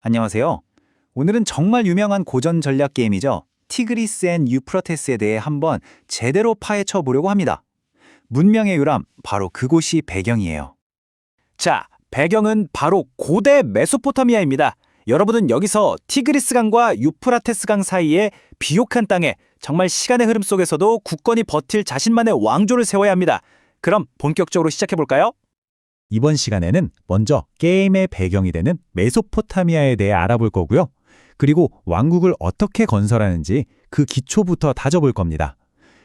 안녕하세요. 오늘은 정말 유명한 고전 전략 게임이죠. 티그리스 앤 유프라테스에 대해 한번 제대로 파헤쳐 보려고 합니다. 문명의 유람, 바로 그곳이 배경이에요. 자, 배경은 바로 고대 메소포타미아입니다. 여러분은 여기서 티그리스 강과 유프라테스 강 사이의 비옥한 땅에 정말 시간의 흐름 속에서도 굳건히 버틸 자신만의 왕조를 세워야 합니다. 그럼 본격적으로 시작해 볼까요? 이번 시간에는 먼저 게임의 배경이 되는 메소포타미아에 대해 알아볼 거고요. 그리고 왕국을 어떻게 건설하는지 그 기초부터 다져볼 겁니다.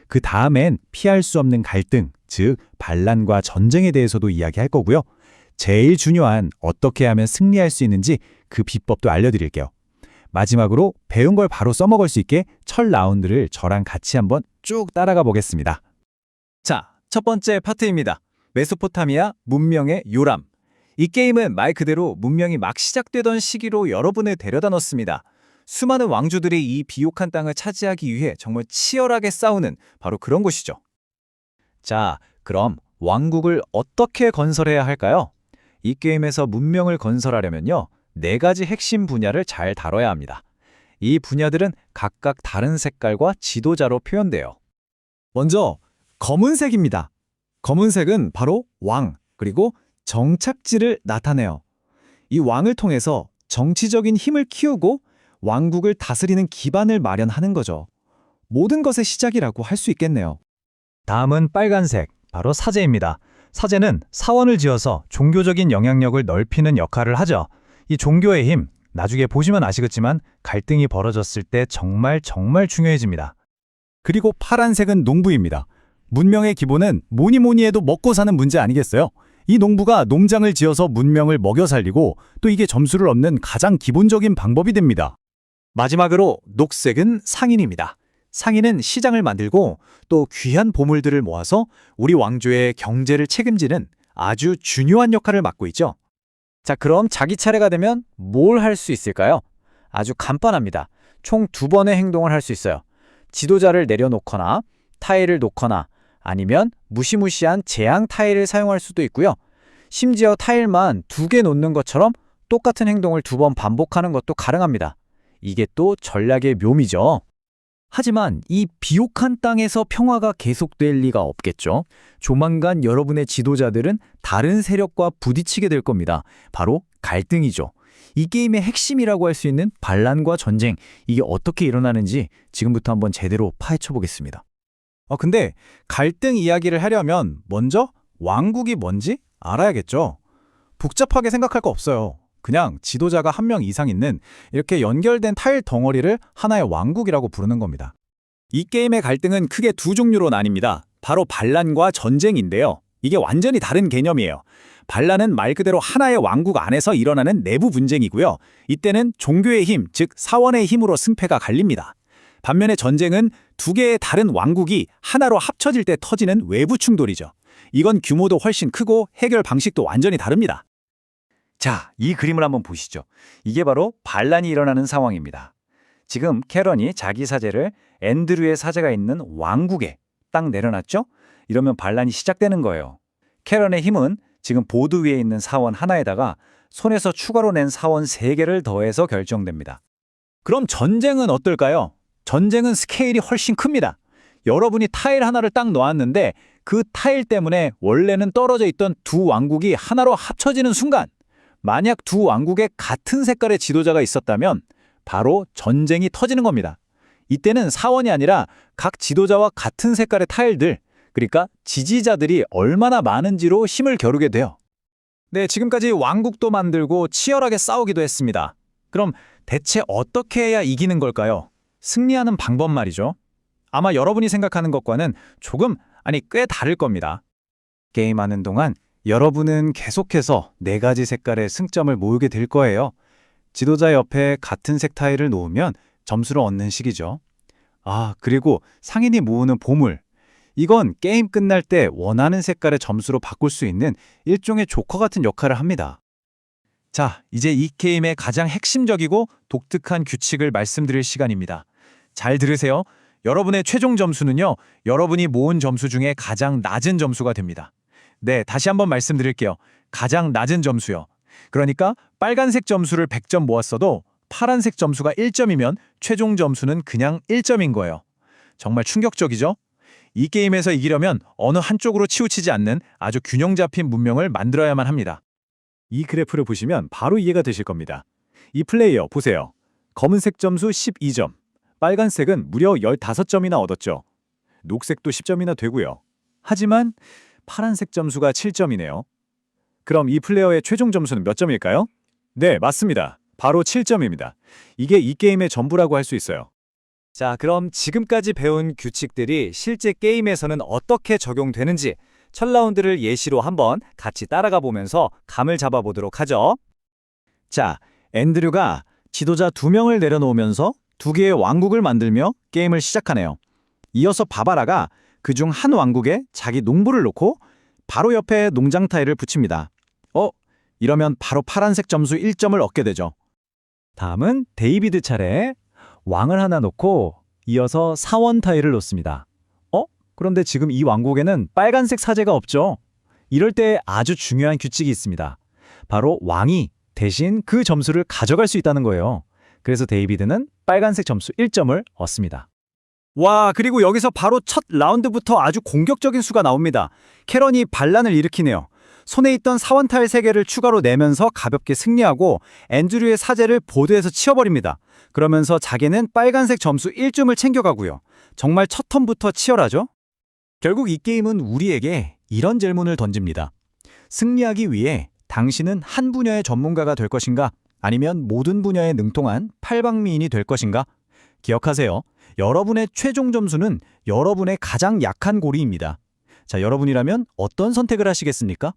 그 다음엔 피할 수 없는 갈등, 즉 반란과 전쟁에 대해서도 이야기할 거고요. 제일 중요한 어떻게 하면 승리할 수 있는지 그 비법도 알려드릴게요. 마지막으로 배운 걸 바로 써먹을 수 있게 첫 라운드를 저랑 같이 한번 쭉 따라가 보겠습니다. 자, 첫 번째 파트입니다. 메소포타미아 문명의 요람. 이 게임은 말 그대로 문명이 막 시작되던 시기로 여러분을 데려다 놓습니다. 수많은 왕조들이 이 비옥한 땅을 차지하기 위해 정말 치열하게 싸우는 바로 그런 곳이죠. 자, 그럼 왕국을 어떻게 건설해야 할까요? 이 게임에서 문명을 건설하려면요, 4가지 핵심 분야를 잘 다뤄야 합니다. 이 분야들은 각각 다른 색깔과 지도자로 표현돼요. 먼저 검은색입니다. 검은색은 바로 왕, 그리고 정착지를 나타내요. 이 왕을 통해서 정치적인 힘을 키우고 왕국을 다스리는 기반을 마련하는 거죠. 모든 것의 시작이라고 할 수 있겠네요. 다음은 빨간색, 바로 사제입니다. 사제는 사원을 지어서 종교적인 영향력을 넓히는 역할을 하죠. 이 종교의 힘, 나중에 보시면 아시겠지만 갈등이 벌어졌을 때 정말 중요해집니다. 그리고 파란색은 농부입니다. 문명의 기본은 뭐니 해도 먹고 사는 문제 아니겠어요? 이 농부가 농장을 지어서 문명을 먹여 살리고 또 이게 점수를 얻는 가장 기본적인 방법이 됩니다. 마지막으로 녹색은 상인입니다. 상인은 시장을 만들고 또 귀한 보물들을 모아서 우리 왕조의 경제를 책임지는 아주 중요한 역할을 맡고 있죠. 자, 그럼 자기 차례가 되면 뭘 할 수 있을까요? 아주 간단합니다. 총 2번의 행동을 할 수 있어요. 지도자를 내려놓거나 타일을 놓거나 아니면 무시무시한 재앙 타일을 사용할 수도 있고요. 심지어 타일만 2개 놓는 것처럼 똑같은 행동을 2번 반복하는 것도 가능합니다. 이게 또 전략의 묘미죠. 하지만 이 비옥한 땅에서 평화가 계속될 리가 없겠죠. 조만간 여러분의 지도자들은 다른 세력과 부딪히게 될 겁니다. 바로 갈등이죠. 이 게임의 핵심이라고 할 수 있는 반란과 전쟁, 이게 어떻게 일어나는지 지금부터 한번 제대로 파헤쳐 보겠습니다. 근데 갈등 이야기를 하려면 먼저 왕국이 뭔지 알아야겠죠. 복잡하게 생각할 거 없어요. 그냥 지도자가 1명 이상 있는 이렇게 연결된 타일 덩어리를 하나의 왕국이라고 부르는 겁니다. 이 게임의 갈등은 크게 2종류로 나뉩니다. 바로 반란과 전쟁인데요. 이게 완전히 다른 개념이에요. 반란은 말 그대로 하나의 왕국 안에서 일어나는 내부 분쟁이고요. 이때는 종교의 힘, 즉 사원의 힘으로 승패가 갈립니다. 반면에 전쟁은 2개의 다른 왕국이 하나로 합쳐질 때 터지는 외부 충돌이죠. 이건 규모도 훨씬 크고 해결 방식도 완전히 다릅니다. 자, 이 그림을 한번 보시죠. 이게 바로 반란이 일어나는 상황입니다. 지금 캐런이 자기 사제를 앤드류의 사제가 있는 왕국에 딱 내려놨죠? 이러면 반란이 시작되는 거예요. 캐런의 힘은 지금 보드 위에 있는 사원 하나에다가 손에서 추가로 낸 사원 3개를 더해서 결정됩니다. 그럼 전쟁은 어떨까요? 전쟁은 스케일이 훨씬 큽니다. 여러분이 타일 하나를 딱 놓았는데 그 타일 때문에 원래는 떨어져 있던 2 왕국이 하나로 합쳐지는 순간, 만약 2 왕국에 같은 색깔의 지도자가 있었다면 바로 전쟁이 터지는 겁니다. 이때는 사원이 아니라 각 지도자와 같은 색깔의 타일들, 그러니까 지지자들이 얼마나 많은지로 힘을 겨루게 돼요. 네, 지금까지 왕국도 만들고 치열하게 싸우기도 했습니다. 그럼 대체 어떻게 해야 이기는 걸까요? 승리하는 방법 말이죠. 아마 여러분이 생각하는 것과는 꽤 다를 겁니다. 게임하는 동안 여러분은 계속해서 4가지 색깔의 승점을 모으게 될 거예요. 지도자 옆에 같은 색 타일을 놓으면 점수를 얻는 식이죠. 그리고 상인이 모으는 보물. 이건 게임 끝날 때 원하는 색깔의 점수로 바꿀 수 있는 일종의 조커 같은 역할을 합니다. 자, 이제 이 게임의 가장 핵심적이고 독특한 규칙을 말씀드릴 시간입니다. 잘 들으세요. 여러분의 최종 점수는요, 여러분이 모은 점수 중에 가장 낮은 점수가 됩니다. 네, 다시 한번 말씀드릴게요. 가장 낮은 점수요. 그러니까 빨간색 점수를 100점 모았어도 파란색 점수가 1점이면 최종 점수는 그냥 1점인 거예요. 정말 충격적이죠? 이 게임에서 이기려면 어느 한쪽으로 치우치지 않는 아주 균형 잡힌 문명을 만들어야만 합니다. 이 그래프를 보시면 바로 이해가 되실 겁니다. 이 플레이어 보세요. 검은색 점수 12점, 빨간색은 무려 15점이나 얻었죠. 녹색도 10점이나 되고요. 하지만 파란색 점수가 7점이네요. 그럼 이 플레이어의 최종 점수는 몇 점일까요? 네, 맞습니다. 바로 7점입니다. 이게 이 게임의 전부라고 할 수 있어요. 자, 그럼 지금까지 배운 규칙들이 실제 게임에서는 어떻게 적용되는지 첫 라운드를 예시로 한번 같이 따라가 보면서 감을 잡아보도록 하죠. 자, 앤드류가 지도자 2명을 내려놓으면서 2개의 왕국을 만들며 게임을 시작하네요. 이어서 바바라가 그중 한 왕국에 자기 농부를 놓고 바로 옆에 농장 타일을 붙입니다. 이러면 바로 파란색 점수 1점을 얻게 되죠. 다음은 데이비드 차례에 왕을 하나 놓고 이어서 사원 타일을 놓습니다. 그런데 지금 이 왕국에는 빨간색 사제가 없죠. 이럴 때 아주 중요한 규칙이 있습니다. 바로 왕이 대신 그 점수를 가져갈 수 있다는 거예요. 그래서 데이비드는 빨간색 점수 1점을 얻습니다. 와, 그리고 여기서 바로 첫 라운드부터 아주 공격적인 수가 나옵니다. 캐런이 반란을 일으키네요. 손에 있던 사원 타일 3개를 추가로 내면서 가볍게 승리하고 앤드류의 사제를 보드에서 치워버립니다. 그러면서 자기는 빨간색 점수 1점을 챙겨가고요. 정말 첫 턴부터 치열하죠? 결국 이 게임은 우리에게 이런 질문을 던집니다. 승리하기 위해 당신은 한 분야의 전문가가 될 것인가? 아니면 모든 분야에 능통한 팔방미인이 될 것인가? 기억하세요. 여러분의 최종 점수는 여러분의 가장 약한 고리입니다. 자, 여러분이라면 어떤 선택을 하시겠습니까?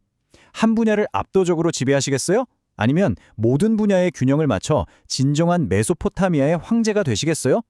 한 분야를 압도적으로 지배하시겠어요? 아니면 모든 분야의 균형을 맞춰 진정한 메소포타미아의 황제가 되시겠어요?